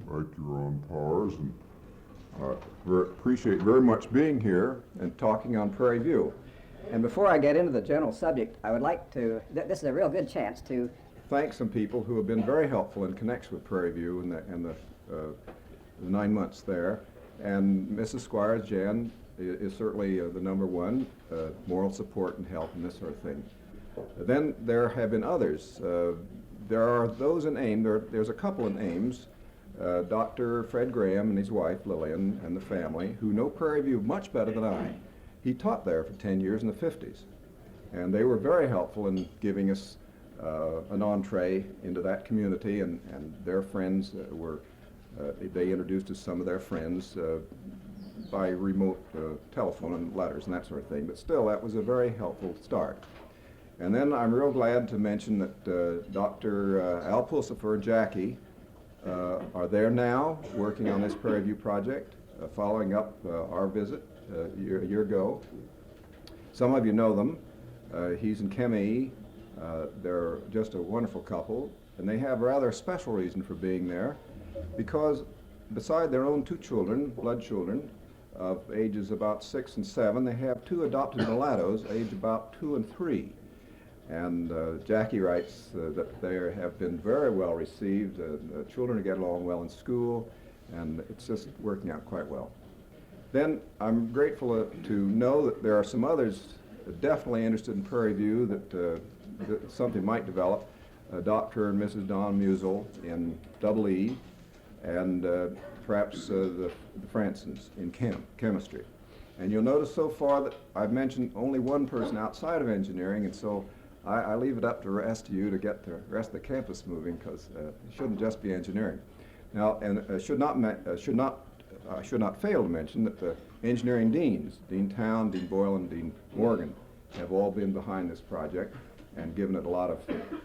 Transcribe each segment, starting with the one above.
Right, you're on pause, and appreciate very much being here and talking on Prairie View. And before I get into the general subject, I would like to, this is a real good chance to Thank some people who have been very helpful in connection with Prairie View and the 9 months there. And Mrs. Squires, Jan, is certainly the number one, moral support and help and this sort of thing. Then there have been others. There are those in Ames, there's a couple in Ames, Dr. Fred Graham and his wife Lillian and the family, who know Prairie View much better than I. He taught there for 10 years in the 50s, and they were very helpful in giving us an entree into that community, and their friends they introduced us some of their friends by remote telephone and letters and that sort of thing, but still that was a very helpful start. And then I'm real glad to mention that Dr. Al Pulsifer and Jackie are there now working on this Prairie View project, following up our visit a year ago. Some of you know them. He's in Chem E. They're just a wonderful couple, and they have a rather special reason for being there, because beside their own 2 children, blood children, of ages about 6 and 7, they have 2 adopted mulattoes, aged about 2 and 3. And Jackie writes that they have been very well received. The children get along well in school, and it's just working out quite well. Then I'm grateful to know that there are some others definitely interested in Prairie View, that something might develop. Dr. and Mrs. Don Musel in Double E, and perhaps the Fransons in chemistry. And you'll notice so far that I've mentioned only one person outside of engineering, and so I leave it up to the rest of you to get the rest of the campus moving, because it shouldn't just be engineering. Now, and I should not fail to mention that the engineering deans, Dean Town, Dean Boyle, and Dean Morgan, have all been behind this project and given it a lot of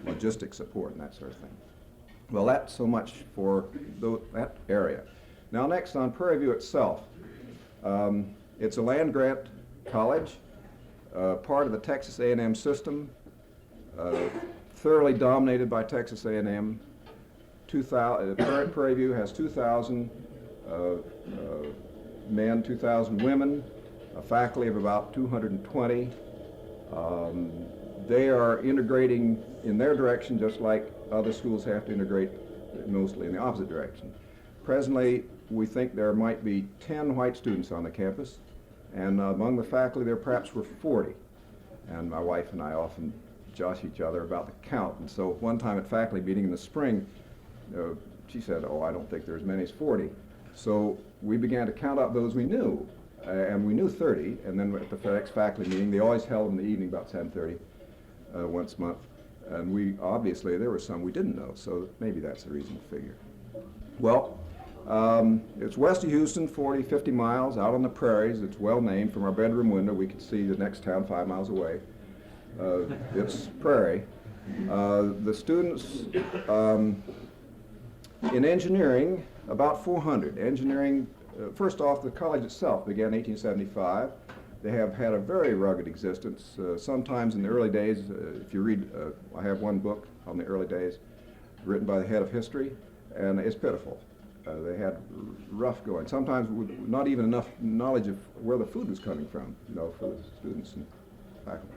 logistic support and that sort of thing. Well, that's so much for that area. Now, next on Prairie View itself, it's a land-grant college, part of the Texas A&M system, thoroughly dominated by Texas A&M. Prairie View has 2,000 men, 2,000 women, a faculty of about 220. They are integrating in their direction just like other schools have to integrate, mostly in the opposite direction. Presently, we think there might be 10 white students on the campus, and among the faculty there perhaps were 40. And my wife and I often josh each other about the count. And so one time at faculty meeting in the spring, she said, "Oh, I don't think there are as many as 40. So we began to count up those we knew, and we knew 30. And then at the next faculty meeting, they always held in the evening about 10:30 once a month. And we obviously there were some we didn't know, so maybe that's a reasonable figure. Well, it's west of Houston, 40, 50 miles out on the prairies. It's well named. From our bedroom window, we could see the next town 5 miles away. It's prairie. The students in engineering, about 400. Engineering, first off, the college itself began in 1875. They have had a very rugged existence. Sometimes in the early days, if you read, I have one book on the early days written by the head of history, and it's pitiful. They had rough going, sometimes with not even enough knowledge of where the food was coming from, for the students and faculty.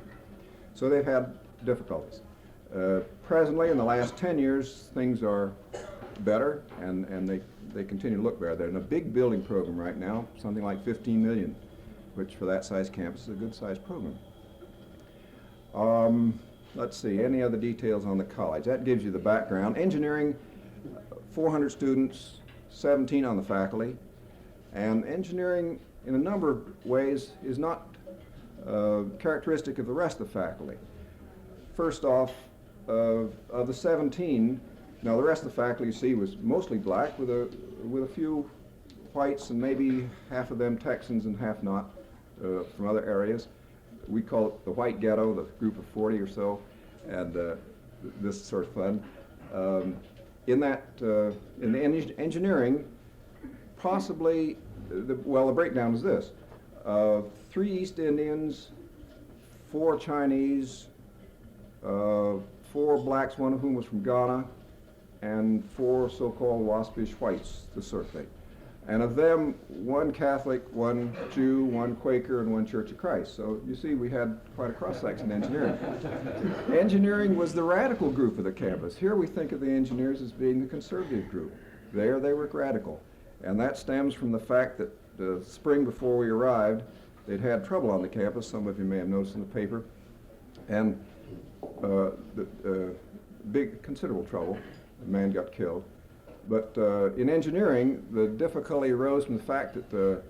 So they've had difficulties. Presently, in the last 10 years, things are better, and they continue to look better. They're in a big building program right now, something like 15 million, which for that size campus is a good sized program. Let's see, any other details on the college? That gives you the background. Engineering, 400 students, 17 on the faculty, and engineering in a number of ways is not characteristic of the rest of the faculty. First off, of the 17, now the rest of the faculty you see was mostly black with a few whites and maybe half of them Texans and half not from other areas. We call it the white ghetto, the group of 40 or so, and this is sort of fun. In the engineering, possibly, the breakdown is this. 3 East Indians, 4 Chinese, 4 blacks, one of whom was from Ghana, and 4 so-called waspish whites, the sort of thing. And of them, 1 Catholic, 1 Jew, 1 Quaker, and 1 Church of Christ. So you see, we had quite a cross-section in engineering. Engineering was the radical group of the campus. Here we think of the engineers as being the conservative group. There they were radical. And that stems from the fact that the spring before we arrived, they'd had trouble on the campus. Some of you may have noticed in the paper. And big, considerable trouble. A man got killed. But in engineering, the difficulty arose from the fact that the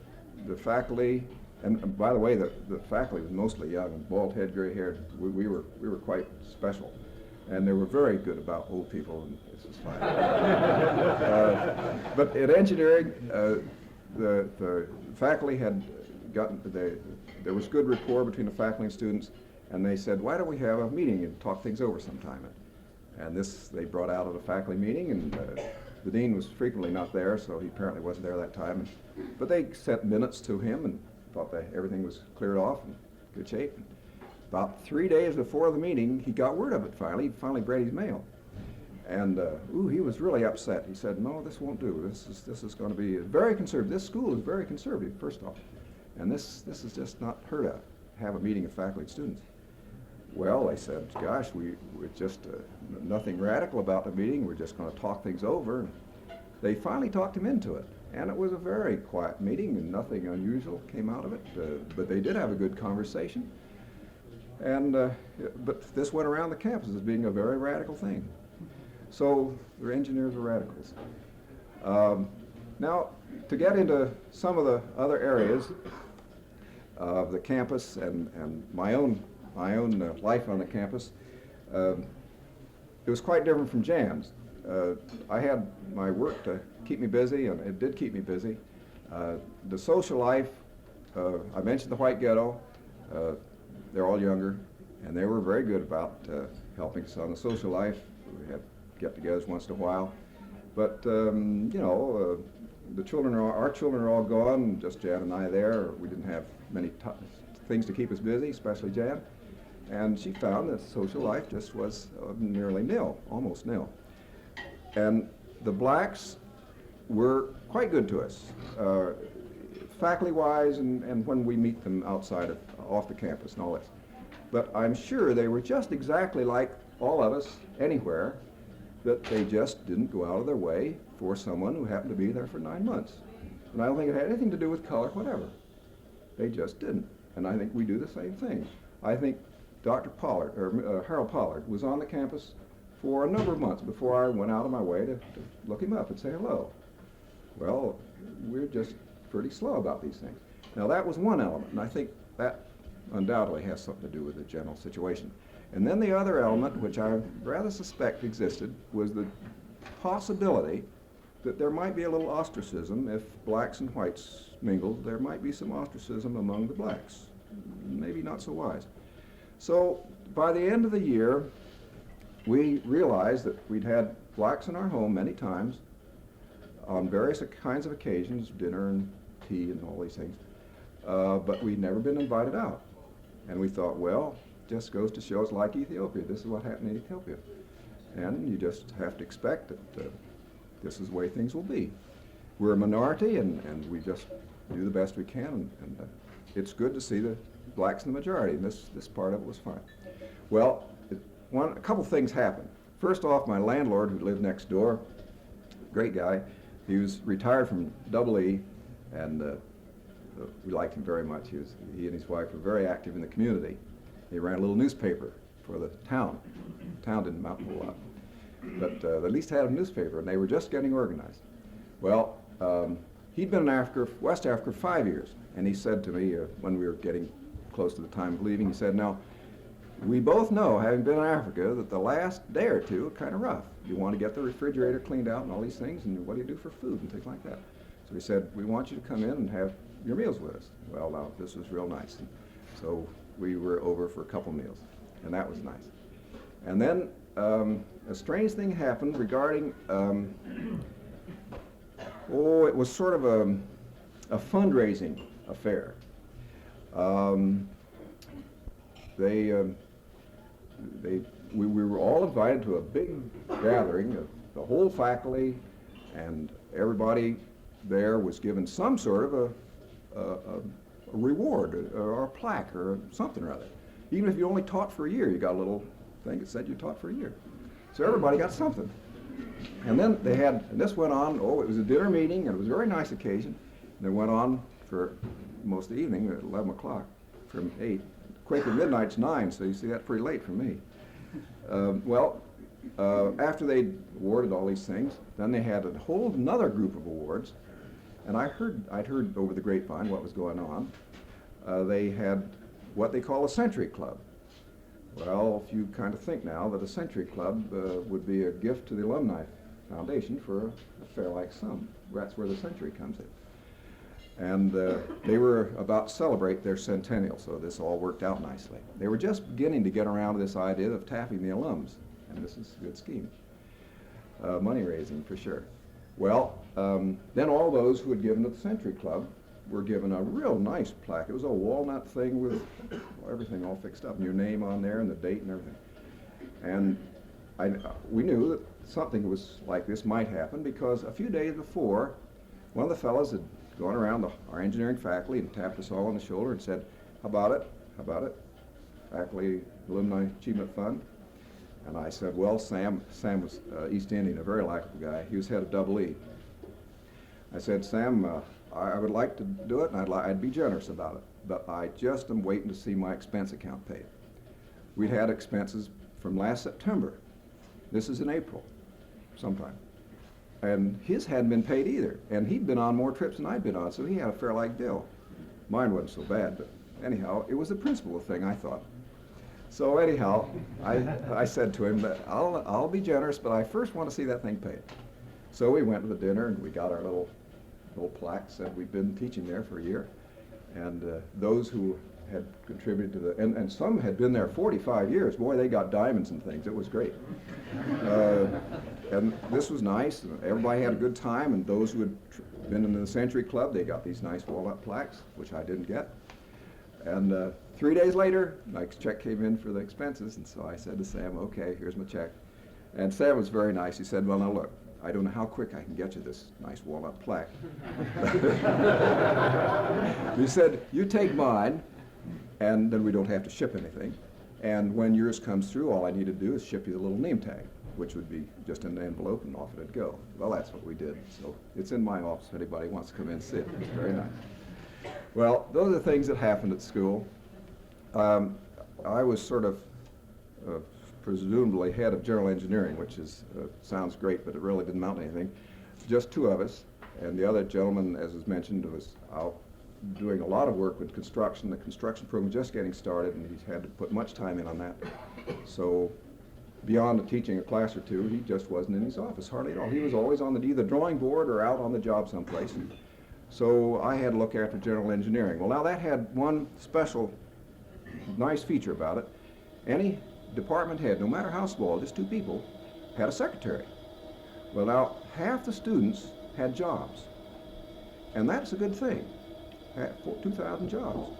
faculty, and by the way, the faculty was mostly young, bald head, gray haired. We were quite special, and they were very good about old people, and this is fine. But in engineering, the faculty had gotten there was good rapport between the faculty and students, and they said, why don't we have a meeting and talk things over sometime? And this they brought out at a faculty meeting, and the dean was frequently not there, so he apparently wasn't there that time. But they sent minutes to him and thought that everything was cleared off and good shape. And about 3 days before the meeting, he got word of it finally. He finally brought his mail. And he was really upset. He said, no, this won't do. This is going to be very conservative. This school is very conservative, first off. And this is just not heard of, have a meeting of faculty and students. Well, they said, gosh, we're just nothing radical about the meeting. We're just going to talk things over. And they finally talked him into it. And it was a very quiet meeting, and nothing unusual came out of it. But they did have a good conversation. And but this went around the campus as being a very radical thing. So the engineers are radicals. Now, to get into some of the other areas of the campus and my own life on the campus, it was quite different from Jan's. I had my work to keep me busy, and it did keep me busy. The social life, I mentioned the white ghetto. They're all younger, and they were very good about helping us on the social life. We had get-togethers once in a while. But, the children our children are all gone, just Jan and I there. We didn't have many things to keep us busy, especially Jan. And she found that social life just was nearly nil, almost nil. And the blacks were quite good to us, faculty-wise and when we meet them outside off the campus and all this. But I'm sure they were just exactly like all of us anywhere, that they just didn't go out of their way for someone who happened to be there for 9 months. And I don't think it had anything to do with color, whatever. They just didn't. And I think we do the same thing. I think Dr. Pollard, or Harold Pollard, was on the campus for a number of months before I went out of my way to look him up and say hello. Well, we're just pretty slow about these things. Now that was one element, and I think that undoubtedly has something to do with the general situation. And then the other element, which I rather suspect existed, was the possibility that there might be a little ostracism if blacks and whites mingled. There might be some ostracism among the blacks. Maybe not so wise. So by the end of the year, we realized that we'd had blacks in our home many times on various kinds of occasions, dinner and tea and all these things, but we'd never been invited out. And we thought, well, just goes to show it's like Ethiopia. This is what happened in Ethiopia. And you just have to expect that this is the way things will be. We're a minority, and we just do the best we can, and it's good to see the blacks in the majority, and this part of it was fine. Well, a couple things happened. First off, my landlord, who lived next door, great guy, he was retired from EE, and we liked him very much. He and his wife were very active in the community. They ran a little newspaper for the town. The town didn't amount to a lot. But they at least had a newspaper, and they were just getting organized. Well, he'd been in West Africa 5 years, and he said to me when we were getting close to the time of leaving, he said, now, we both know, having been in Africa, that the last day or two are kind of rough. You want to get the refrigerator cleaned out and all these things, and what do you do for food and things like that? So he said, we want you to come in and have your meals with us. Well, now, this was real nice. And so we were over for a couple meals, and that was nice. And then a strange thing happened regarding, it was sort of a fundraising affair. We were all invited to a big gathering of the whole faculty and everybody there was given some sort of a reward or a plaque or something or other. Even if you only taught for a year, you got a little thing that said you taught for a year. So everybody got something. And then they had, and this went on, it was a dinner meeting, and it was a very nice occasion. And it went on for most of the evening at 11 o'clock from 8. Quaker Midnight's 9, so you see that's pretty late for me. After they awarded all these things, then they had a whole another group of awards. And I'd heard over the grapevine what was going on. They had what they call a Century Club. Well, if you kind of think now that a Century Club would be a gift to the Alumni Foundation for a fair-like sum. That's where the Century comes in. And they were about to celebrate their centennial, so this all worked out nicely. They were just beginning to get around to this idea of tapping the alums, and this is a good scheme. Money raising for sure. Well, then all those who had given to the Century Club were given a real nice plaque. It was a walnut thing with everything all fixed up, and your name on there and the date and everything. And we knew that something was like this might happen because a few days before, one of the fellows had gone around our engineering faculty and tapped us all on the shoulder and said, how about it? How about it? Faculty Alumni Achievement Fund. And I said, well, Sam was East Indian, a very likable guy. He was head of Double E. I said, Sam, I would like to do it, and I'd be generous about it, but I just am waiting to see my expense account paid. We'd had expenses from last September. This is in April, sometime. And his hadn't been paid either, and he'd been on more trips than I'd been on, so he had a fair-like deal. Mine wasn't so bad, but anyhow, it was a principle thing, I thought. So anyhow, I said to him that I'll be generous, but I first want to see that thing paid. So we went to the dinner, and we got our little plaque, said we'd been teaching there for a year. And those who had contributed to the, and some had been there 45 years. Boy, they got diamonds and things. It was great. And this was nice. And everybody had a good time, and those who had been in the Century Club, they got these nice walnut plaques, which I didn't get. And 3 days later, my check came in for the expenses, and so I said to Sam, okay, here's my check. And Sam was very nice. He said, well, now look, I don't know how quick I can get you this nice walnut plaque. He said, you take mine, and then we don't have to ship anything. And when yours comes through, all I need to do is ship you the little name tag, which would be just in an envelope, and off it'd go. Well, that's what we did. So it's in my office if anybody wants to come in and see it. It's very nice. Well, those are the things that happened at school. I was sort of presumably head of general engineering, which is sounds great, but it really didn't amount to anything. Just two of us, and the other gentleman, as was mentioned, was out doing a lot of work with construction. The construction program was just getting started, and he had to put much time in on that. So beyond teaching a class or two, he just wasn't in his office hardly at all. He was always on the either drawing board or out on the job someplace. So I had to look after general engineering. Well, now that had one special nice feature about it. Any department head, no matter how small, just two people, had a secretary. Well, now half the students had jobs, and that's a good thing. 2,000 jobs.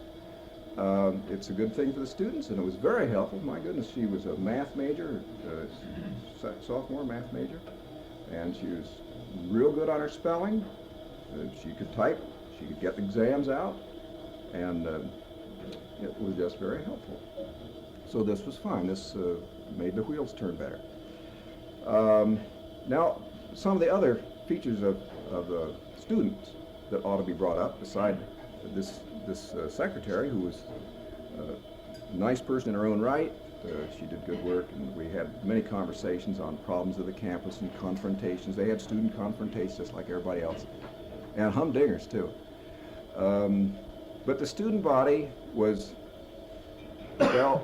It's a good thing for the students, and it was very helpful. My goodness, she was a math major, sophomore math major, and she was real good on her spelling. She could type, she could get the exams out, and it was just very helpful. So this was fine. This made the wheels turn better. Now, some of the other features of the students that ought to be brought up, beside this secretary, who was a nice person in her own right. She did good work, and we had many conversations on problems of the campus and confrontations. They had student confrontations just like everybody else, and humdingers too. But the student body was, well,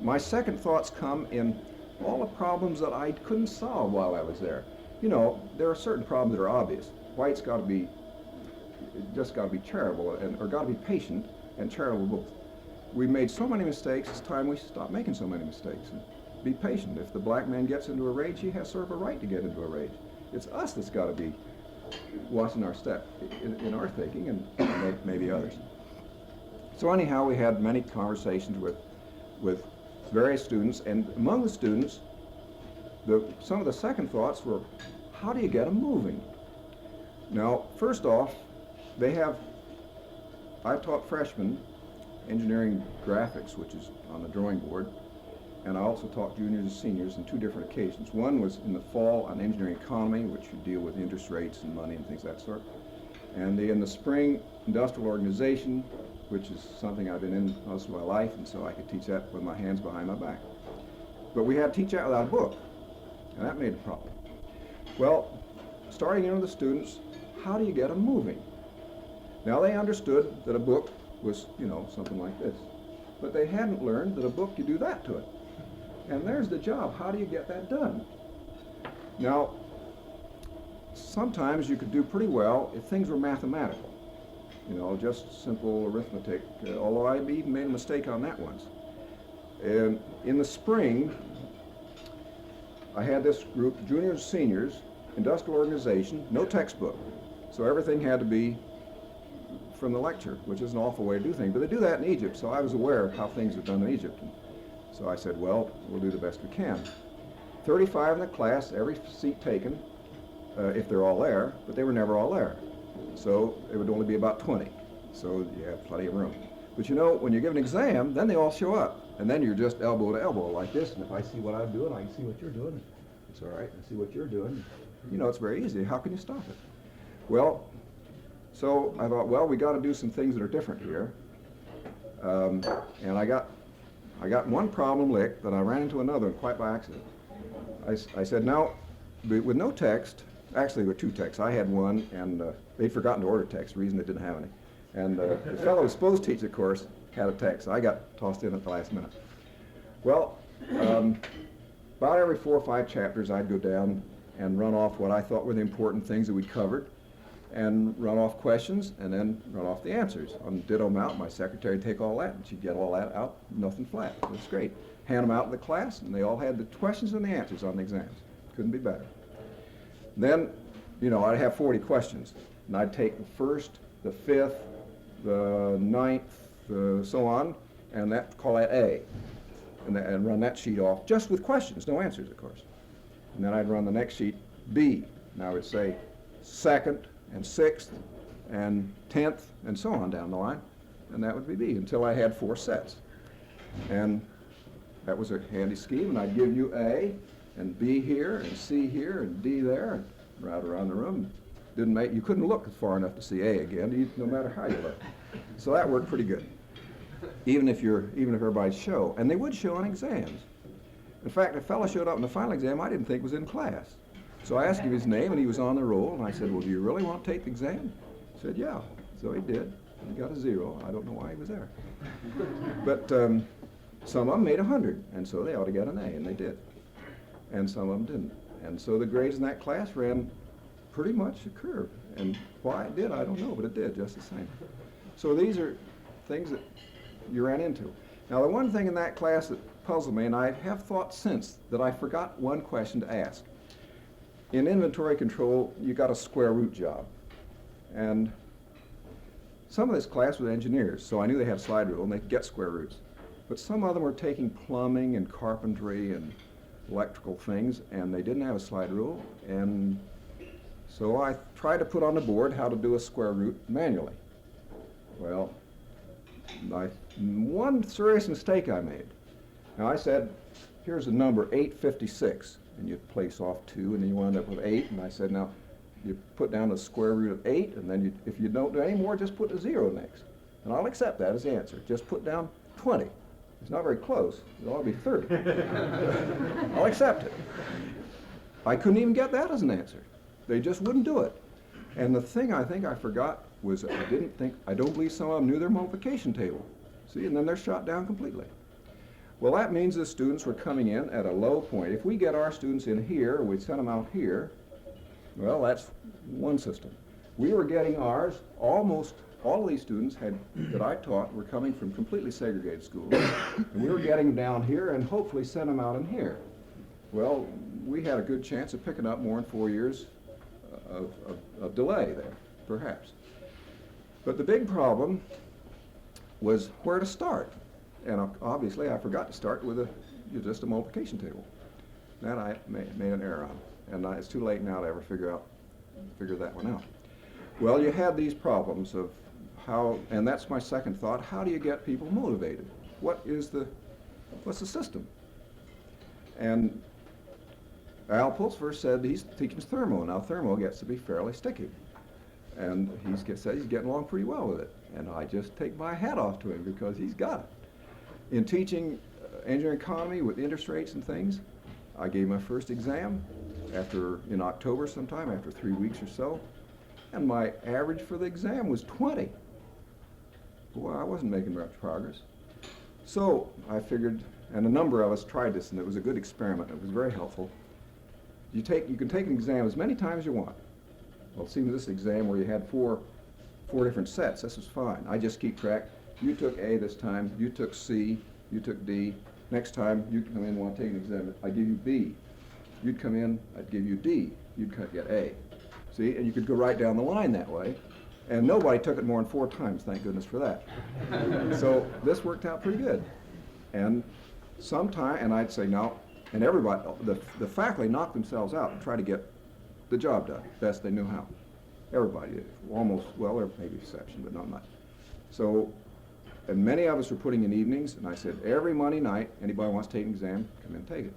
my second thoughts come in all the problems that I couldn't solve while I was there. You know, there are certain problems that are obvious. White's got to be, just got to be charitable, or got to be patient and charitable both. We made so many mistakes, it's time we stop making so many mistakes. And be patient. If the black man gets into a rage, he has sort of a right to get into a rage. It's us that's got to be watching our step in our thinking, and maybe others. So anyhow, we had many conversations with various students, and among the students, Some of the second thoughts were, how do you get them moving? Now, first off, I taught freshmen engineering graphics, which is on the drawing board, and I also taught juniors and seniors on 2 different occasions. One was in the fall on engineering economy, which would deal with interest rates and money and things of that sort. And in the spring, industrial organization, which is something I've been in most of my life, and so I could teach that with my hands behind my back. But we had to teach that without a book, and that made a problem. Well, starting in with the students, how do you get them moving? Now, they understood that a book was, something like this. But they hadn't learned that a book, you do that to it. And there's the job. How do you get that done? Now, sometimes you could do pretty well if things were mathematical. Just simple arithmetic, although I even made a mistake on that once. And in the spring, I had this group, juniors, seniors, industrial organization, no textbook. So everything had to be from the lecture, which is an awful way to do things. But they do that in Egypt, so I was aware of how things are done in Egypt. And so I said, well, we'll do the best we can. 35 in the class, every seat taken, if they're all there, but they were never all there. So it would only be about 20. So you have plenty of room. But when you give an exam, then they all show up. And then you're just elbow to elbow like this. And if I see what I'm doing, I can see what you're doing. It's all right. I see what you're doing. It's very easy. How can you stop it? Well, so I thought, well, we got to do some things that are different here. And I got one problem licked, but I ran into another one quite by accident. I said, now, with no text, actually with 2 texts. I had one, and they'd forgotten to order text, the reason they didn't have any. And the fellow who was supposed to teach the course had a text. I got tossed in at the last minute. Well, about every 4 or 5 chapters, I'd go down and run off what I thought were the important things that we'd covered, and run off questions, and then run off the answers. On Ditto Mount, my secretary would take all that, and she'd get all that out, nothing flat. It was great. Hand them out in the class, and they all had the questions and the answers on the exams. Couldn't be better. Then, I'd have 40 questions, and I'd take the 1st, the 5th, the 9th, so on, and call that A, and run that sheet off just with questions, no answers, of course. And then I'd run the next sheet, B, and I would say 2nd and 6th and 10th and so on down the line, and that would be B until I had 4 sets. And that was a handy scheme, and I'd give you A and B here and C here and D there, and right around the room. You couldn't look far enough to see A again, no matter how you looked. So that worked pretty good, even if everybody'd show, and they would show on exams. In fact, a fellow showed up in the final exam I didn't think was in class. So I asked him his name, and he was on the roll, and I said, well, do you really want to take the exam? He said, yeah. So he did. He got a 0. I don't know why he was there. But some of them made 100, and so they ought to get an A, and they did. And some of them didn't. And so the grades in that class ran pretty much a curve. And why it did, I don't know, but it did just the same. So these are things that you ran into. Now, the one thing in that class that puzzled me, and I have thought since, that I forgot one question to ask. In inventory control, you got a square root job. And some of this class was engineers, so I knew they had a slide rule and they could get square roots. But some of them were taking plumbing and carpentry and electrical things, and they didn't have a slide rule. And so I tried to put on the board how to do a square root manually. Well, one serious mistake I made. Now I said, here's the number 856. And you place off 2, and then you wind up with 8. And I said, now, you put down the square root of 8, and then if you don't do any more, just put a 0 next. And I'll accept that as the answer. Just put down 20. It's not very close. It ought to be 30. I'll accept it. I couldn't even get that as an answer. They just wouldn't do it. And the thing I think I forgot was I don't believe some of them knew their multiplication table. See, and then they're shot down completely. Well, that means the students were coming in at a low point. If we get our students in here, we send them out here, well, that's one system. We were getting ours, almost all of these students that I taught were coming from completely segregated schools. And we were getting them down here and hopefully send them out in here. Well, we had a good chance of picking up more than 4 years of delay there, perhaps. But the big problem was where to start. And obviously, I forgot to start with just a multiplication table. That I made an error on, and it's too late now to ever figure that one out. Well, you had these problems of how, and that's my second thought, how do you get people motivated? What's the system? And Al Pulsford said he's teaching thermo. Now thermo gets to be fairly sticky. And said he's getting along pretty well with it. And I just take my hat off to him because he's got it. In teaching engineering economy with interest rates and things, I gave my first exam in October sometime, after 3 weeks or so. And my average for the exam was 20. Boy, I wasn't making much progress. So I figured, and a number of us tried this, and it was a good experiment. It was very helpful. You can take an exam as many times as you want. Well, it seemed this exam where you had four different sets, this was fine. I just keep track. You took A this time, you took C, you took D. Next time you come in and want to take an exam, I give you B. You'd come in, I'd give you D. You'd get A. See, and you could go right down the line that way. And nobody took it more than 4 times, thank goodness for that. So this worked out pretty good. And and I'd say no, and everybody, the faculty knocked themselves out and tried to get the job done best they knew how. Everybody did, almost, well, there may be exception, but not much. So, and many of us were putting in evenings, and I said, every Monday night, anybody wants to take an exam, come in and take it.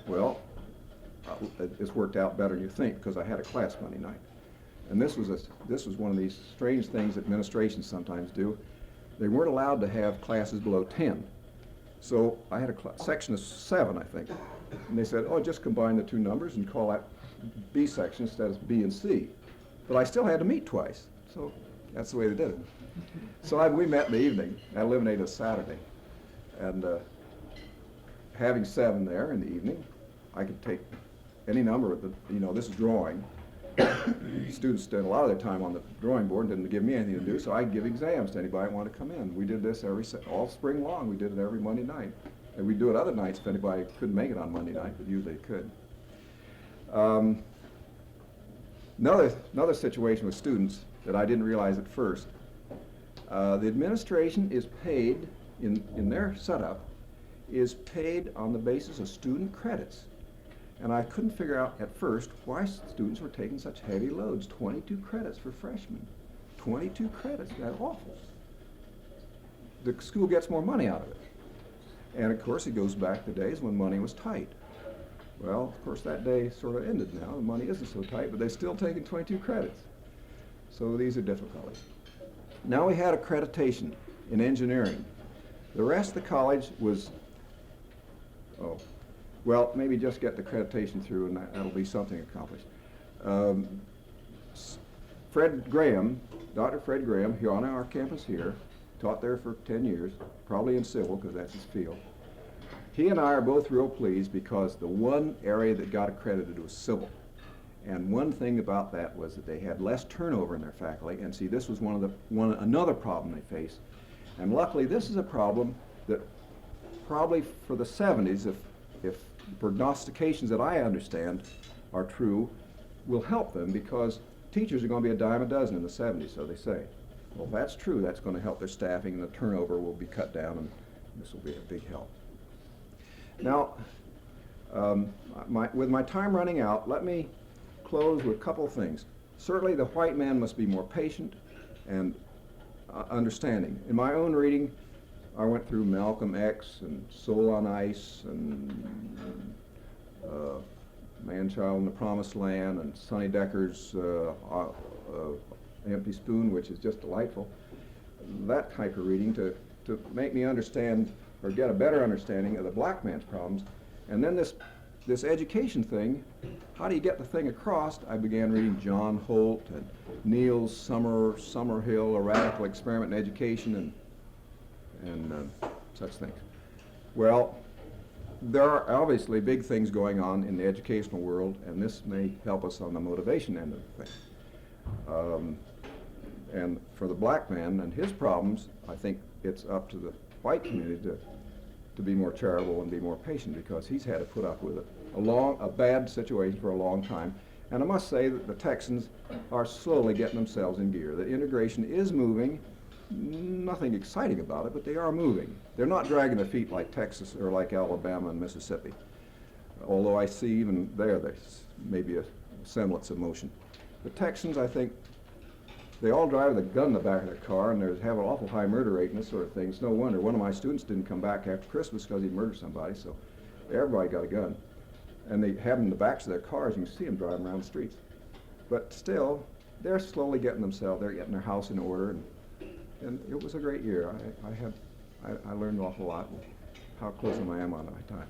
Well, it's worked out better than you think, because I had a class Monday night. And this was one of these strange things that administrations sometimes do. They weren't allowed to have classes below 10. So I had a section of 7, I think. And they said, oh, just combine the 2 numbers and call that B section instead of B and C. But I still had to meet twice. So that's the way they did it. So we met in the evening. That eliminated a Saturday. And having 7 there in the evening, I could take any number of this is drawing. Students spent a lot of their time on the drawing board and didn't give me anything to do, so I'd give exams to anybody who wanted to come in. We did this all spring long. We did it every Monday night. And we'd do it other nights if anybody couldn't make it on Monday night, but usually they could. Another situation with students that I didn't realize at first. The administration is paid, in their setup, is paid on the basis of student credits. And I couldn't figure out at first why students were taking such heavy loads, 22 credits for freshmen. 22 credits, that's awful. The school gets more money out of it. And of course it goes back to days when money was tight. Well, of course that day sort of ended now. The money isn't so tight, but they're still taking 22 credits. So these are difficulties. Now we had accreditation in engineering. The rest of the college was, well, maybe just get the accreditation through and that'll be something accomplished. Fred Graham, Dr. Fred Graham, here on our campus here, taught there for 10 years, probably in civil because that's his field. He and I are both real pleased because the one area that got accredited was civil. And one thing about that was that they had less turnover in their faculty, and see, this was another problem they faced. And luckily, this is a problem that probably for the 70s, if prognostications that I understand are true, will help them because teachers are going to be a dime a dozen in the 70s, so they say. Well, if that's true, that's going to help their staffing and the turnover will be cut down and this will be a big help. Now, with my time running out, let me close with a couple of things. Certainly the white man must be more patient and understanding. In my own reading, I went through Malcolm X and Soul on Ice and Man-Child in the Promised Land and Sonny Decker's Empty Spoon, which is just delightful. That type of reading to make me understand or get a better understanding of the black man's problems. And then this education thing, how do you get the thing across? I began reading John Holt and Neil Summerhill, A Radical Experiment in Education, and such things. Well, there are obviously big things going on in the educational world, and this may help us on the motivation end of the thing. And for the black man and his problems, I think it's up to the white community to be more charitable and be more patient because he's had to put up with it. A bad situation for a long time. And I must say that the Texans are slowly getting themselves in gear. The integration is moving. Nothing exciting about it, but they are moving. They're not dragging their feet like Texas or like Alabama and Mississippi. although I see even there's maybe a semblance of motion. The Texans, I think, they all drive with a gun in the back of their car, and they have an awful high murder rate and this sort of thing. It's no wonder. One of my students didn't come back after Christmas because he murdered somebody, so everybody got a gun. And they have them in the backs of their cars. You can see them driving around the streets. But still, they're slowly getting they're getting their house in order, and it was a great year. I learned an awful lot, and how close I am on my time.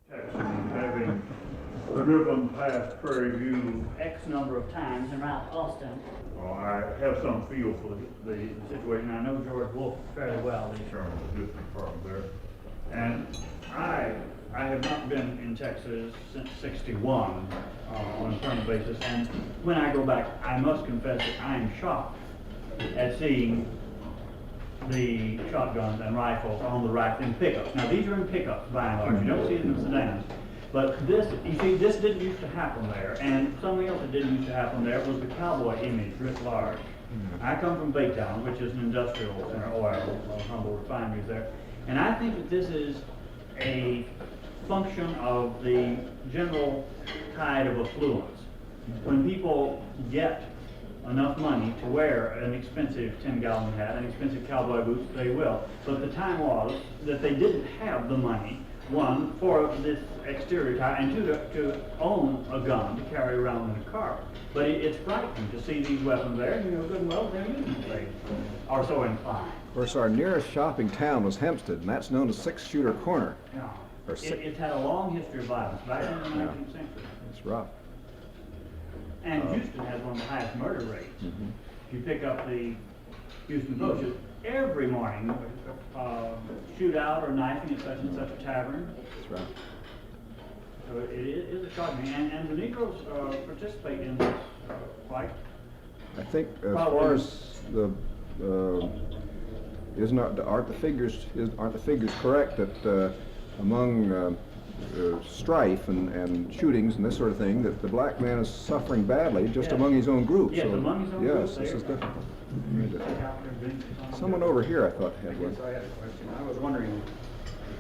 Texan, having driven past Prairie View X number of times and around Austin. I have some feel for the situation. I know George Wolf fairly well. Chairman of the district department there. And I have not been in Texas since '61 on a permanent basis. And when I go back, I must confess that I am shocked at seeing the shotguns and rifles on the rack in pickups. Now these are in pickups by and large. You don't see them in sedans. But this, you see, this didn't used to happen there. And something else that didn't used to happen there was the cowboy image writ large. I come from Baytown, which is an industrial center, oil, humble refineries there. And I think that this is a function of the general tide of affluence. When people get enough money to wear an expensive 10-gallon hat and expensive cowboy boots, they will. But the time was that they didn't have the money, one, for this exterior tie, and two, to own a gun to carry around in a car. But it's frightening to see these weapons there, and you know good and well they're using they are so inclined. Of course, our nearest shopping town was Hempstead, and that's known as Six Shooter Corner. Yeah. Or It's had a long history of violence back in the 19th century. It's rough. And Houston has one of the highest murder rates. Mhm. If you pick up the Houston Post, every morning, shootout or knifing at such and such a tavern. It's rough. So it is a shocking, and the Negroes participate in this quite. I think as Probably. far as the aren't the figures correct that among strife and shootings and this sort of thing, that the black man is suffering badly just Yes. among his own group. Yes, so among his own yes, group, this they is are. difficult. Very difficult. Someone over. over here, I thought, I had one. guess I had a question. I was wondering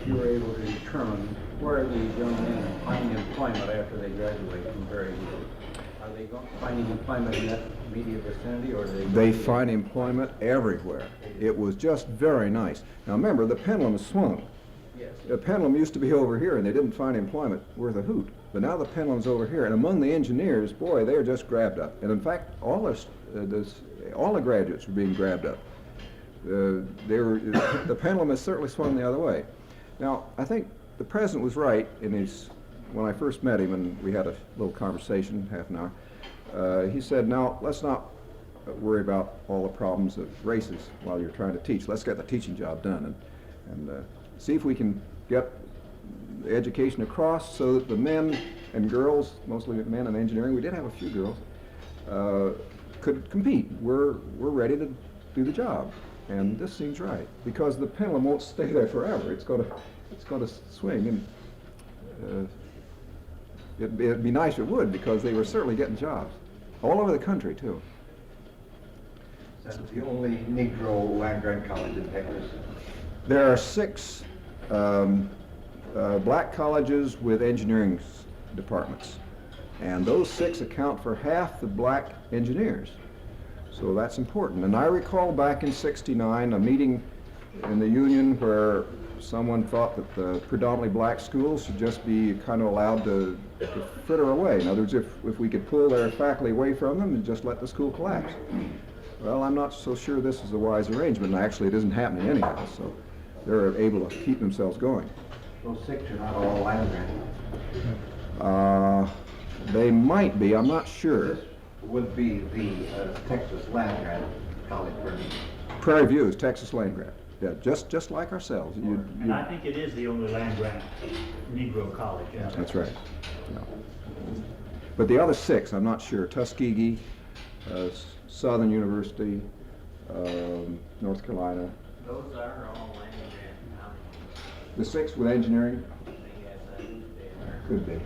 if you were able to determine where these young men find employment after they graduate from Prairie View. Are they finding employment in that immediate vicinity, or are they? They find employment everywhere. It was just very nice. Now remember, the pendulum has swung. Yes. The pendulum used to be over here, and they didn't find employment worth a hoot. But now the pendulum's over here, and among the engineers, boy, they're just grabbed up. And in fact, all the graduates were being grabbed up. The pendulum has certainly swung the other way. Now, I think the president was right in his, when I first met him, and we had a little conversation, half an hour, he said, now, let's not worry about all the problems of races while you're trying to teach. Let's get the teaching job done and see if we can get the education across so that the men and girls, mostly men in engineering, we did have a few girls, could compete. We're ready to do the job, and this seems right because the pendulum won't stay there forever. It's going to swing, and it'd be nice if it would, because they were certainly getting jobs all over the country too. That's the only Negro land-grant college in Texas. There are 6 black colleges with engineering departments, and those 6 account for half the black engineers. So that's important. And I recall back in '69 a meeting in the union where someone thought that the predominantly black schools should just be kind of allowed to fritter away. In other words, if we could pull their faculty away from them and just let the school collapse. Well, I'm not so sure this is a wise arrangement, and actually it isn't happening anyhow, so they're able to keep themselves going. Those 6 are not all land-grant. They might be, I'm not sure. Would be the Texas land-grant college for me. Prairie View is Texas land grant. Yeah, just like ourselves. And I think it is the only land grant Negro college out there. That's right. Yeah. But the other 6, I'm not sure. Tuskegee, Southern University, North Carolina. Those are all land grant colleges. The 6 with engineering Yes, I think they are. could be.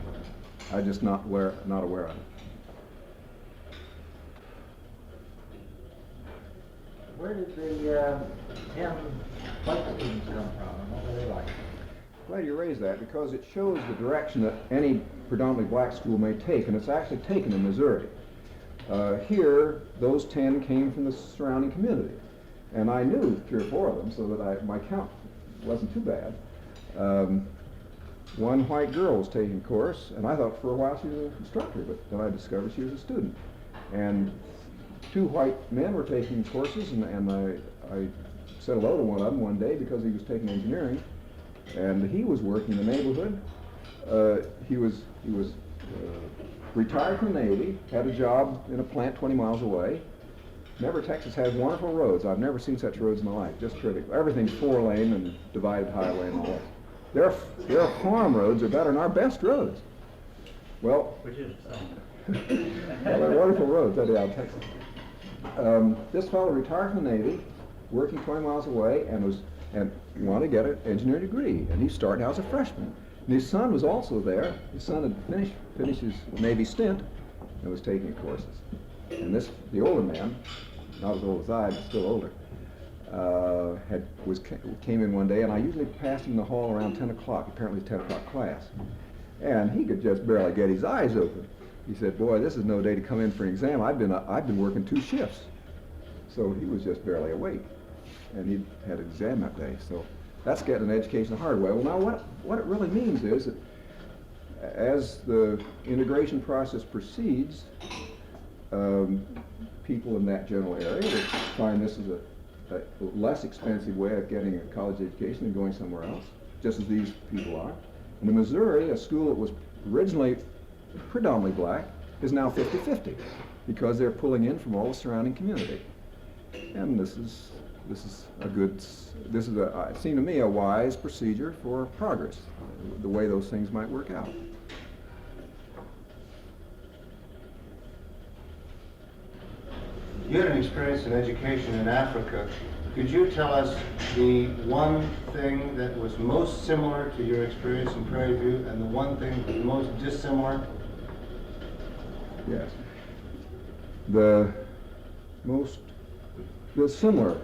I'm just not aware of it. Where did the 10 white students come from, and what were they like? Glad you raised that, because it shows the direction that any predominantly black school may take, and it's actually taken in Missouri. Here, those 10 came from the surrounding community, and I knew 3 or 4 of them, so that my count wasn't too bad. One white girl was taking a course, and I thought for a while she was an instructor, but then I discovered she was a student. And 2 white men were taking courses, and I said hello to one of them one day because he was taking engineering, and he was working in the neighborhood. He was retired from the Navy, had a job in a plant 20 miles away. Texas has wonderful roads. I've never seen such roads in my life, just critical. Everything's 4-lane and divided highway and all that. Their farm roads are better than our best roads. Well, Which is the same. well, they're wonderful roads that are out of Texas. This fellow retired from the Navy, working 20 miles away, and wanted to get an engineering degree. And he started out as a freshman. And his son was also there. His son had finished his Navy stint and was taking courses. And the older man, not as old as I, but still older, came in one day, and I usually passed him in the hall around 10 o'clock, apparently 10 o'clock class. And he could just barely get his eyes open. He said, "Boy, this is no day to come in for an exam. I've been working 2 shifts." So he was just barely awake, and he had an exam that day. So that's getting an education the hard way. Well, now what it really means is that as the integration process proceeds, people in that general area will find this is a less expensive way of getting a college education than going somewhere else, just as these people are. And in Missouri, a school that was originally predominantly black is now 50-50 because they're pulling in from all the surrounding community. And it seemed to me a wise procedure for progress, the way those things might work out. You had an experience in education in Africa. Could you tell us the one thing that was most similar to your experience in Prairie View and the one thing that was most dissimilar? Yes. The similar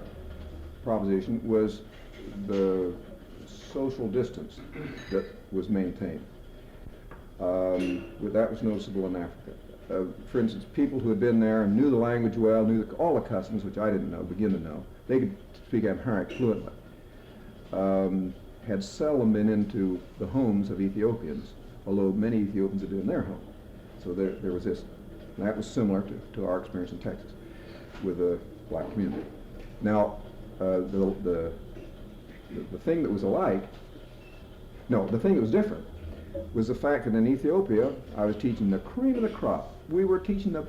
proposition was the social distance that was maintained. That was noticeable in Africa. For instance, people who had been there and knew the language well, knew all the customs, which I didn't begin to know. They could speak Amharic fluently. Had seldom been into the homes of Ethiopians, although many Ethiopians had been in their home. So there was this. And that was similar to our experience in Texas with the black community. Now, the thing that was the thing that was different was the fact that in Ethiopia, I was teaching the cream of the crop. We were teaching the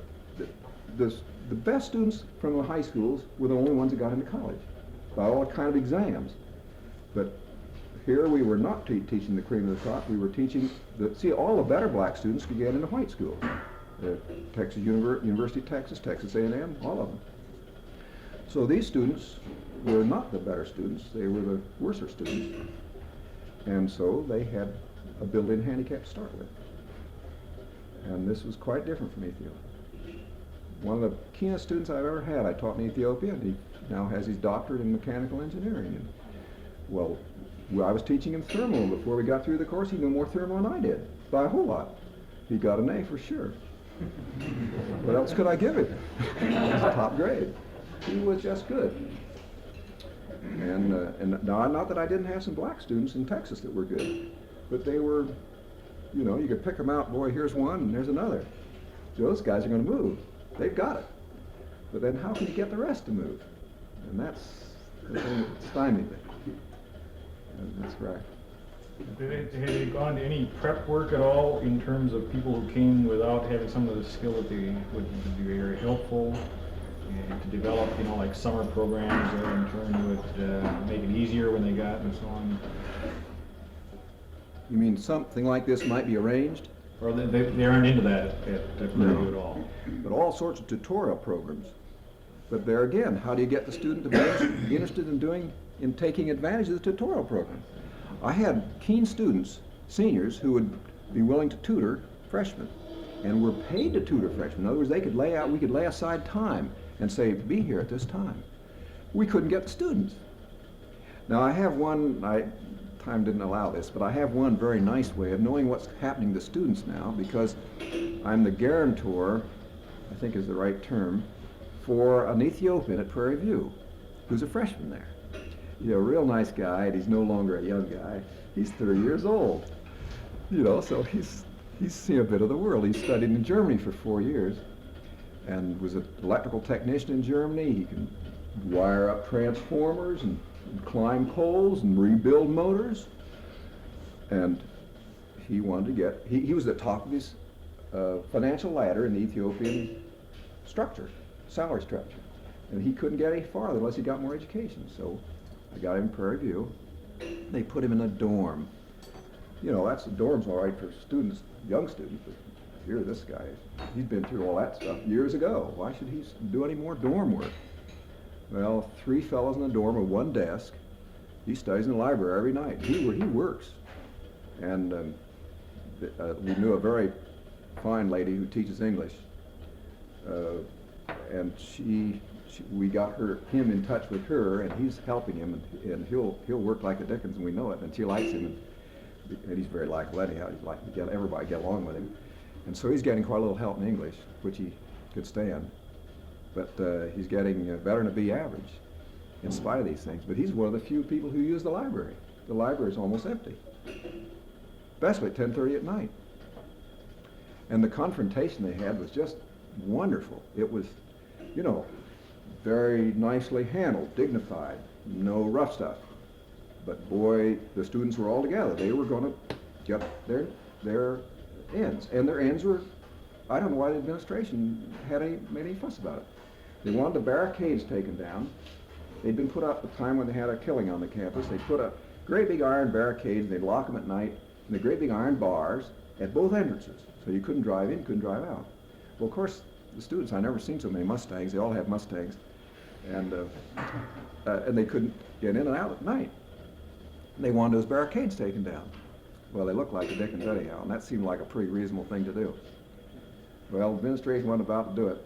best students from the high schools were the only ones that got into college by all kind of exams. But here we were not teaching the cream of the crop. We were teaching all the better black students could get into white schools. Texas University of Texas, Texas A&M, all of them. So these students were not the better students. They were the worser students. And so they had a built-in handicap to start with. And this was quite different from Ethiopia. one of the keenest students I've ever had. I taught in Ethiopia, and he now has his doctorate in mechanical engineering. And, well, I was teaching him thermal, and before we got through the course, he knew more thermal than I did, by a whole lot. He got an A for sure. What else could I give him? It was a top grade. He was just good. And now, not that I didn't have some black students in Texas that were good, but they were, you know, you could pick them out. Boy, here's one, and there's another. Those guys are going to move. They've got it. But then how can you get the rest to move? And that's the thing that stymied me. That's right. Had they gone to any prep work at all in terms of people who came without having some of the skill that they would be very helpful and to develop, you know, like summer programs that in turn would make it easier when they got and so on? You mean something like this might be arranged? Or they aren't into that at Prairie at all? But all sorts of tutorial programs. But there again, how do you get the student to be interested in taking advantage of the tutorial program? I had keen students, seniors, who would be willing to tutor freshmen and were paid to tutor freshmen. In other words, we could lay aside time and say, be here at this time. We couldn't get the students. Now I have time didn't allow this, but I have one very nice way of knowing what's happening to students now, because I'm the guarantor, I think is the right term, for an Ethiopian at Prairie View, who's a freshman there. You know, a real nice guy, and he's no longer a young guy. He's 30 years old. You know, so he's seen a bit of the world. He studied in Germany for 4 years and was an electrical technician in Germany. He can wire up transformers and climb poles and rebuild motors. And he wanted to get, he was at the top of his financial ladder in the Ethiopian structure, salary structure. And he couldn't get any farther unless he got more education. So I got him in Prairie View. They put him in a dorm. You know, the dorm's all right for students, young students, but here this guy, he's been through all that stuff years ago. Why should he do any more dorm work? Well, 3 fellows in the dorm with 1 desk. He studies in the library every night. He works. And we knew a very fine lady who teaches English, and we got him in touch with her, and he's helping him, and he'll work like the Dickens, and we know it. And she likes him, and he's very likable anyhow. He's like to get everybody to get along with him, and so he's getting quite a little help in English, which he could stand. But he's getting better than a B average, in spite of these things. But he's one of the few people who use the library. The library is almost empty, especially at 10:30 at night. And the confrontation they had was just wonderful. It was, you know, very nicely handled, dignified, no rough stuff. But boy, the students were all together. They were going to get their ends. And their ends were, I don't know why the administration made any fuss about it. They wanted the barricades taken down. They'd been put up at the time when they had a killing on the campus. They put up great big iron barricades, and they'd lock them at night, and the great big iron bars at both entrances. So you couldn't drive in, couldn't drive out. Well, of course, the students, I never seen so many Mustangs. They all have Mustangs. And they couldn't get in and out at night. And they wanted those barricades taken down. Well, they looked like the Dickens anyhow, and that seemed like a pretty reasonable thing to do. Well, the administration wasn't about to do it.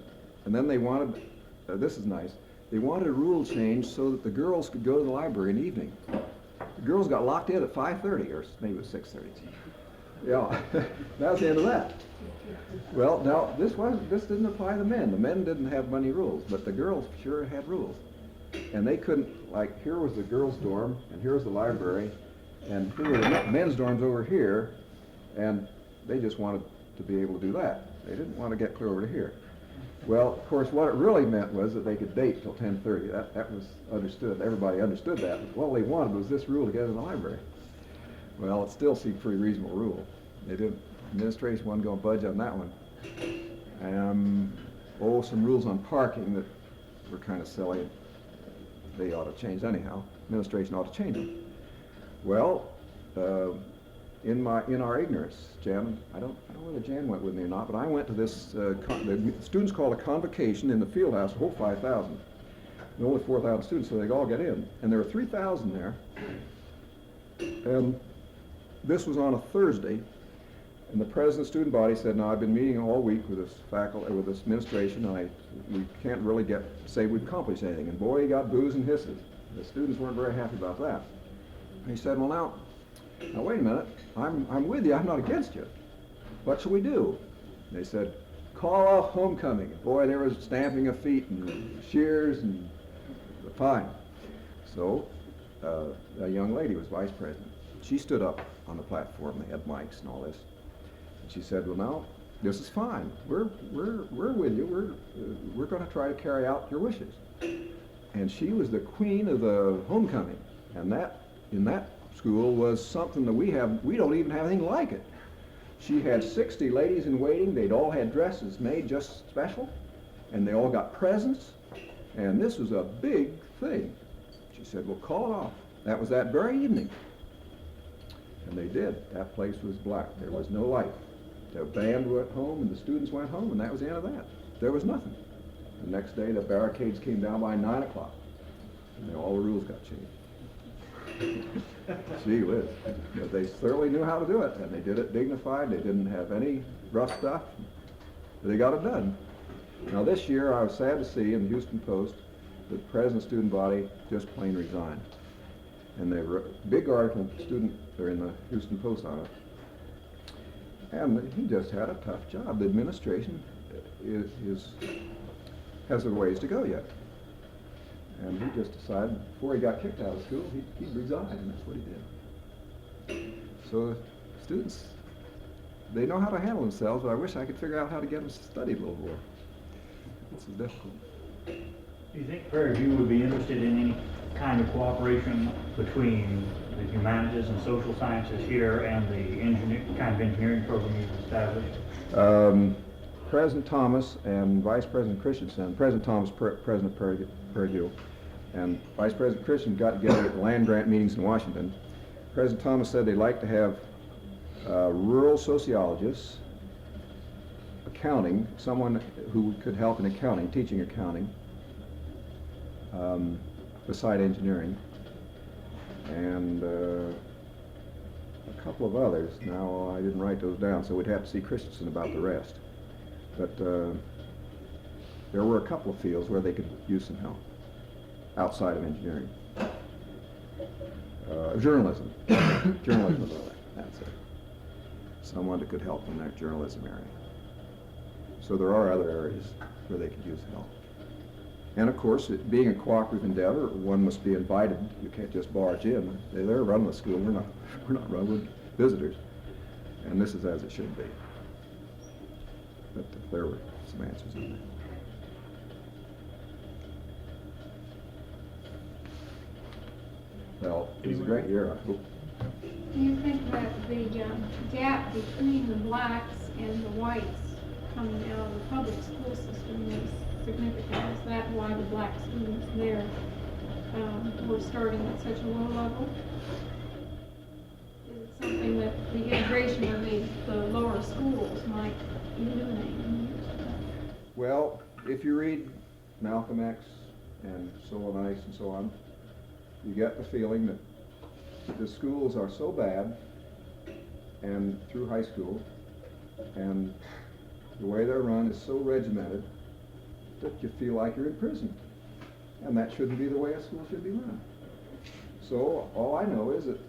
And then they wanted, this is nice, they wanted a rule change so that the girls could go to the library in the evening. The girls got locked in at 5:30, or maybe it was 6:30. Yeah, that was the end of that. Well, now, this didn't apply to the men. The men didn't have many rules, but the girls sure had rules. And they couldn't, like, here was the girls' dorm, and here was the library, and here were the men's dorms over here, and they just wanted to be able to do that. They didn't want to get clear over to here. Well, of course, what it really meant was that they could date till 10:30. That was understood. Everybody understood that. But all they wanted was this rule to get in the library. Well, it still seemed a pretty reasonable rule. They didn't. Administration wasn't going to budge on that one. Some rules on parking that were kind of silly. They ought to change anyhow. Administration ought to change them. Well, in our ignorance, Jan, I don't know whether Jan went with me or not, but I went to this. The students called a convocation in the field house, a whole 5,000. There were only 4,000 students, so they all get in, and there were 3,000 there. And this was on a Thursday. And the president of the student body said, "Now, I've been meeting all week with this faculty, with this administration, and we can't really say we've accomplished anything." And boy, he got boos and hisses. The students weren't very happy about that. He said, "Well, now wait a minute. I'm with you. I'm not against you. What shall we do?" And they said, "Call off homecoming." Boy, there was stamping of feet and cheers and fine. So a young lady was vice president. She stood up on the platform. They had mics and all this. And she said, "Well, now this is fine. We're with you. We're going to try to carry out your wishes." And she was the queen of the homecoming, and that in that school was something that we don't even have anything like it. She had 60 ladies in waiting. They'd all had dresses made just special, and they all got presents, and this was a big thing. She said, "Well, call it off." That was that very evening. And they did. That place was black. There was no life. The band went home and the students went home, and that was the end of that. There was nothing. The next day, the barricades came down by 9 o'clock, and all the rules got changed. Gee whiz. But they thoroughly knew how to do it, and they did it dignified. They didn't have any rough stuff. They got it done. Now, this year, I was sad to see in the Houston Post that the president of the student body just plain resigned. And they wrote a big article in the Houston Post on it. And he just had a tough job. The administration has a ways to go yet. And he just decided before he got kicked out of school, he'd resign, and that's what he did. So the students, they know how to handle themselves, but I wish I could figure out how to get them to study a little more. This is difficult. Do you think Prairie View would be interested in any kind of cooperation between the humanities and social sciences here and the engineering program you've established? President Thomas and Vice President Christensen, President Thomas, President Prairie View, and Vice President Christensen got together at the land grant meetings in Washington. President Thomas said they'd like to have rural sociologists, accounting, someone who could help in accounting, teaching accounting, beside engineering, and a couple of others. Now, I didn't write those down, so we'd have to see Christensen about the rest. But there were a couple of fields where they could use some help outside of engineering. Journalism. Journalism, that's it. Someone that could help in that journalism area. So there are other areas where they could use help. And of course, it being a cooperative endeavor, one must be invited. You can't just barge in. They're running the school. We're not running with visitors. And this is as it should be. But there were some answers in there. Well, it was a great year, I hope. Do you think that the gap between the blacks and the whites coming out of the public school system is significant? Is that why the black students there were starting at such a low level? Is it something that the integration of the lower schools might eliminate? Well, if you read Malcolm X and Soul Ice and so on, you get the feeling that the schools are so bad, and through high school, and the way they're run is so regimented that you feel like you're in prison. And that shouldn't be the way a school should be run. So all I know is that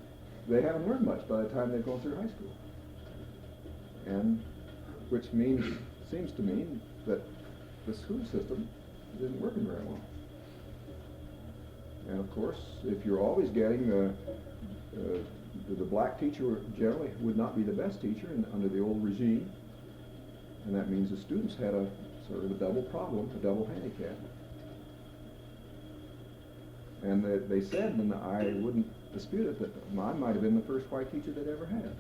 they haven't learned much by the time they've gone through high school. And which seems to mean that the school system isn't working very well. And of course, if you're always getting the black teacher generally would not be the best teacher under the old regime, and that means the students had a sort of a double problem, a double handicap. And they said, and I wouldn't dispute it, that I might have been the first white teacher they'd ever had.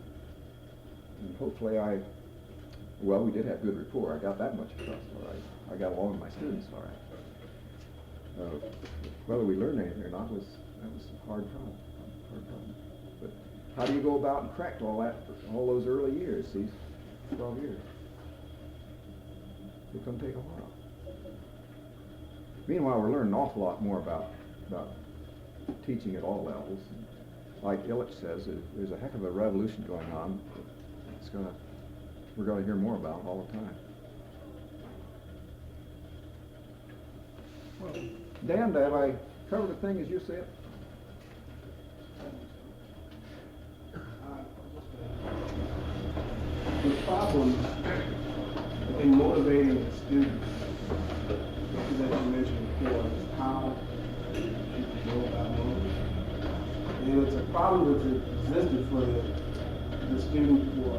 And hopefully well, we did have good rapport. I got that much across all right. I got along with my students all right. Whether we learned anything or not that was a hard problem. But how do you go about and correct all those early years, these 12 years? It's going to take a while. Meanwhile, we're learning an awful lot more about teaching at all levels. Like Illich says, there's a heck of a revolution going on. It's going to we're going to hear more about all the time. Well, Dan, have I covered the thing as you see it? The problem in motivating students that you mentioned before is how people go about motivating. And it's a problem that's existed for the student for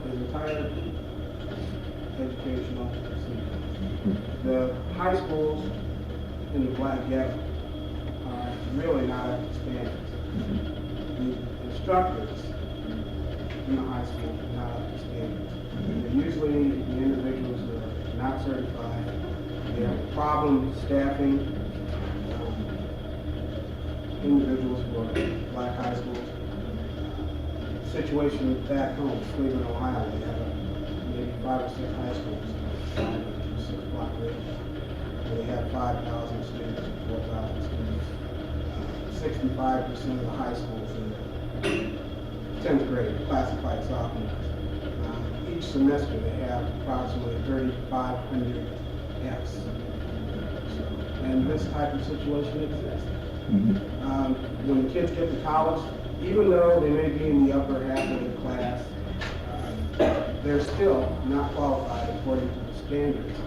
his entire educational procedure. The high schools in the Black Gap are really not up to standards. The instructors in the high school are not up to standards. They're usually the individuals who are not certified. They have problem staffing individuals for black high schools. Situation back home, Cleveland, Ohio, they have maybe 5 or 6 high schools, 5 or 6 block radius. They have 5,000 students or 4,000 students. 65% of the high schools in the 10th grade classified sophomores. Each semester they have approximately 3,500 Fs. And this type of situation exists. When the kids get to college, even though they may be in the upper half of the class, they're still not qualified according to the standards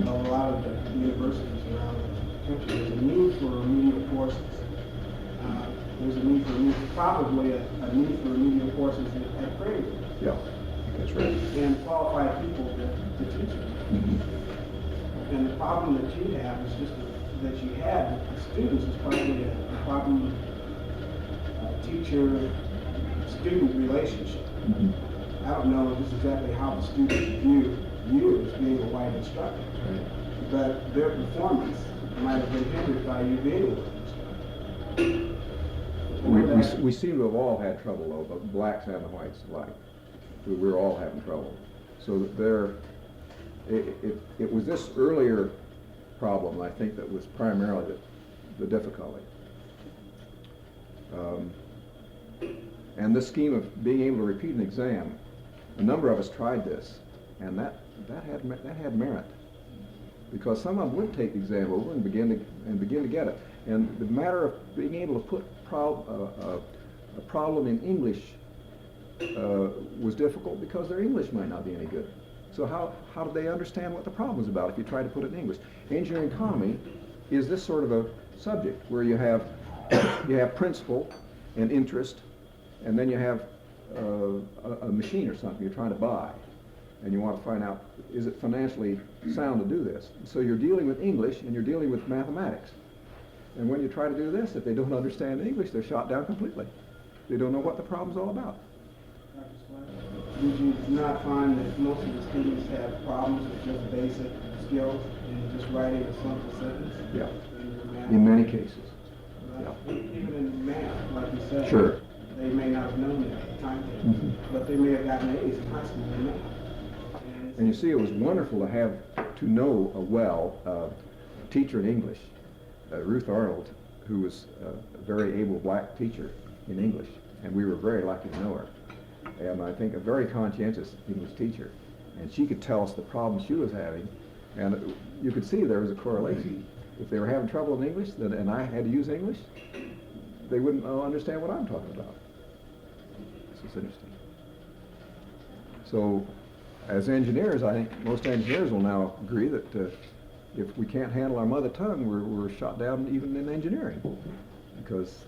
of a lot of the universities around the country. There's a need for remedial courses. There's a need for probably a need for remedial courses at Prairie View. Yeah, that's right. And qualified people to teach them. And the problem that you have is just that you have with the students is probably a problem teacher-student relationship. I don't know just exactly how the students view you as being a white instructor, but their performance might have been hindered by you being a white instructor. We seem to have all had trouble, though, the blacks and the whites alike. We're all having trouble. So that it was this earlier problem, I think, that was primarily the difficulty. And this scheme of being able to repeat an exam, a number of us tried this, and that had merit, because some of them would take the exam over and begin to get it. And the matter of being able to put a problem in English was difficult because their English might not be any good. So how do they understand what the problem is about if you try to put it in English? Engineering economy is this sort of a subject where you have principle and interest, and then you have a machine or something you're trying to buy, and you want to find out, is it financially sound to do this? So you're dealing with English and you're dealing with mathematics. And when you try to do this, if they don't understand English, they're shot down completely. They don't know what the problem's all about. Did you not find that most of the students have problems with just basic skills in just writing a simple sentence? Yeah, in many cases. Yeah. Even in math, like you said, Sure. they may not have known that at the time, but they may have gotten A's in high school in math. And you see, it was wonderful to know a teacher in English, Ruth Arnold, who was a very able black teacher in English, and we were very lucky to know her. And I think a very conscientious English teacher. And she could tell us the problems she was having, and you could see there was a correlation. If they were having trouble in English, and I had to use English, they wouldn't understand what I'm talking about. This is interesting. So, as engineers, I think most engineers will now agree that if we can't handle our mother tongue, we're shot down even in engineering, because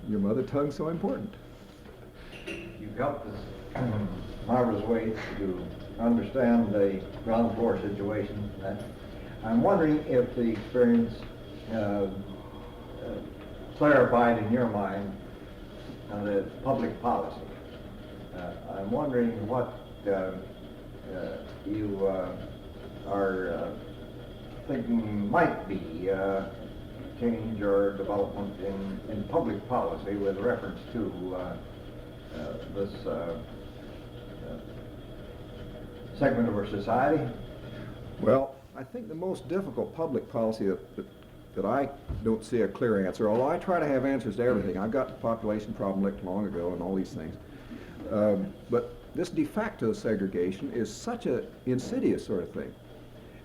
your mother tongue's so important. You've helped us in marvelous ways to understand the ground floor situation. I'm wondering if the experience clarified in your mind the public policy. I'm wondering what you are thinking might be change or development in public policy with reference to this segment of our society? Well, I think the most difficult public policy that I don't see a clear answer, although I try to have answers to everything. I've got the population problem licked long ago and all these things. But this de facto segregation is such an insidious sort of thing.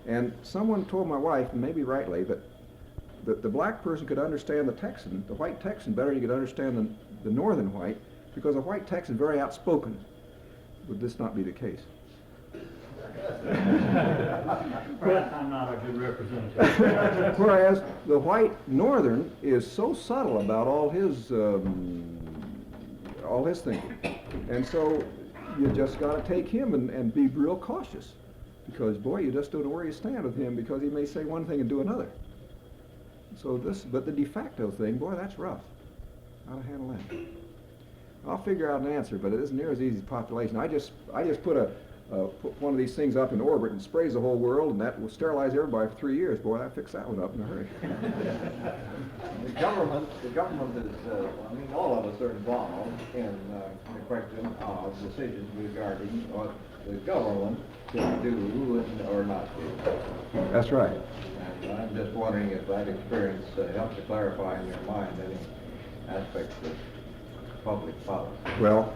And someone told my wife, and maybe rightly, that the black person could understand the Texan, the white Texan, better than he could understand the northern white, because the white Texan is very outspoken. Would this not be the case? Perhaps I'm not a good representative. Whereas the white northern is so subtle about all his thinking. And so you just got to take him and be real cautious. Because, boy, you just don't know where you stand with him, because he may say one thing and do another. So but the de facto thing, boy, that's rough. How to handle that? I'll figure out an answer, but it isn't near as easy as population. I just put put one of these things up in orbit and sprays the whole world, and that will sterilize everybody for 3 years. Boy, I fixed that one up in a hurry. The government is, I mean, all of us are involved in the question of decisions regarding what the government can do or not do. That's right. And I'm just wondering if that experience helps to clarify in your mind any aspects of public policy. Well,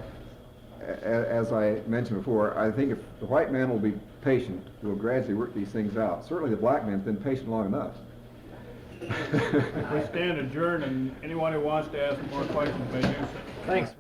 as I mentioned before, I think if the white man will be patient, we'll gradually work these things out. Certainly the black man's been patient long enough. We stand adjourned, and anyone who wants to ask more questions may do so. Thanks.